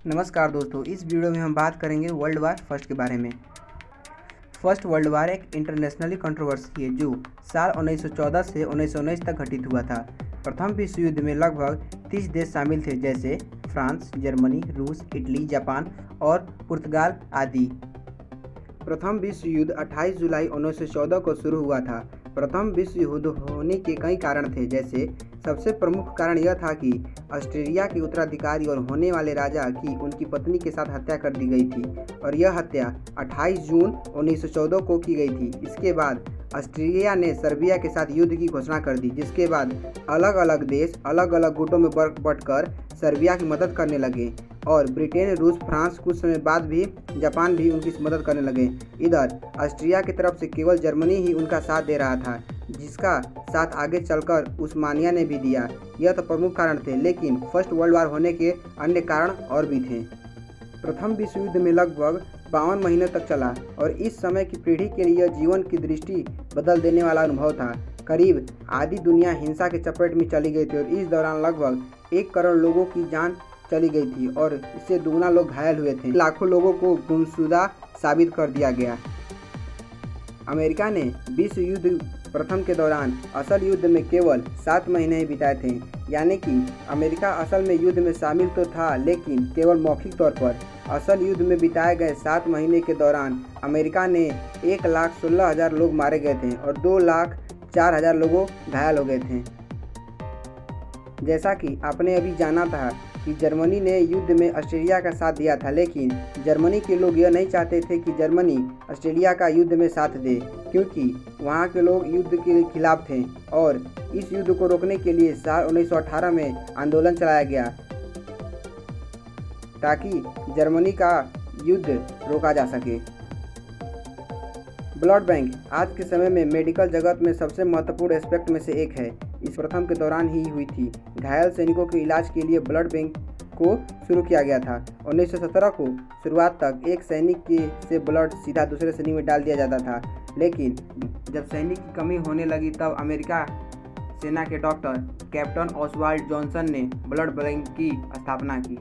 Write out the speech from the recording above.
नमस्कार दोस्तों, इस वीडियो में हम बात करेंगे वर्ल्ड वार फर्स्ट के बारे में। फर्स्ट वर्ल्ड वार एक इंटरनेशनली कंट्रोवर्सी है जो साल 1914 से 1919 तक घटित हुआ था। प्रथम विश्व युद्ध में लगभग 30 देश शामिल थे, जैसे फ्रांस, जर्मनी, रूस, इटली, जापान और पुर्तगाल आदि। प्रथम विश्व युद्ध 28 जुलाई 1914 को शुरू हुआ था। प्रथम विश्व युद्ध होने के कई कारण थे, जैसे सबसे प्रमुख कारण यह था कि ऑस्ट्रेलिया के उत्तराधिकारी और होने वाले राजा की उनकी पत्नी के साथ हत्या कर दी गई थी और यह हत्या 28 जून 1914 को की गई थी। इसके बाद ऑस्ट्रेलिया ने सर्बिया के साथ युद्ध की घोषणा कर दी, जिसके बाद अलग अलग देश अलग अलग गुटों में बंटकर सर्बिया की मदद करने लगे और ब्रिटेन, रूस, फ्रांस, कुछ समय बाद भी जापान भी उनकी मदद करने लगे। इधर ऑस्ट्रिया की तरफ से केवल जर्मनी ही उनका साथ दे रहा था, जिसका साथ आगे चलकर उस्मानिया ने भी दिया। यह तो प्रमुख कारण थे, लेकिन फर्स्ट वर्ल्ड वार होने के अन्य कारण और भी थे। प्रथम विश्व युद्ध में लगभग 52 महीने तक चला और इस समय की पीढ़ी के लिए जीवन की दृष्टि बदल देने वाला अनुभव था। करीब आधी दुनिया हिंसा के चपेट में चली गई थी और इस दौरान लगभग 1 करोड़ लोगों की जान चली गई थी और इससे दुगना लोग घायल हुए थे। लाखों लोगों को गुमशुदा साबित कर दिया गया। अमेरिका ने विश्व युद्ध प्रथम के दौरान असल युद्ध में केवल 7 महीने ही बिताए थे, यानी कि अमेरिका असल में युद्ध में शामिल तो था, लेकिन केवल मौखिक तौर पर। असल युद्ध में बिताए गए 7 महीने के दौरान अमेरिका ने 1,16,000 लोग मारे गए थे और 2,04,000 लोग घायल हो गए थे। जैसा कि आपने अभी जाना था कि जर्मनी ने युद्ध में ऑस्ट्रेलिया का साथ दिया था, लेकिन जर्मनी के लोग यह नहीं चाहते थे कि जर्मनी ऑस्ट्रेलिया का युद्ध में साथ दे, क्योंकि वहाँ के लोग युद्ध के खिलाफ थे और इस युद्ध को रोकने के लिए साल 1918 में आंदोलन चलाया गया ताकि जर्मनी का युद्ध रोका जा सके। ब्लड बैंक आज के समय में मेडिकल जगत में सबसे महत्वपूर्ण एस्पेक्ट में से एक है। इस प्रथम के दौरान ही हुई थी। घायल सैनिकों के इलाज के लिए ब्लड बैंक को शुरू किया गया था। 1917 को शुरुआत तक एक सैनिक से ब्लड सीधा दूसरे सैनिक में डाल दिया जाता था, लेकिन जब सैनिक की कमी होने लगी तब अमेरिका सेना के डॉक्टर कैप्टन ऑसवाल्ड जॉनसन ने ब्लड बैंक की स्थापना की।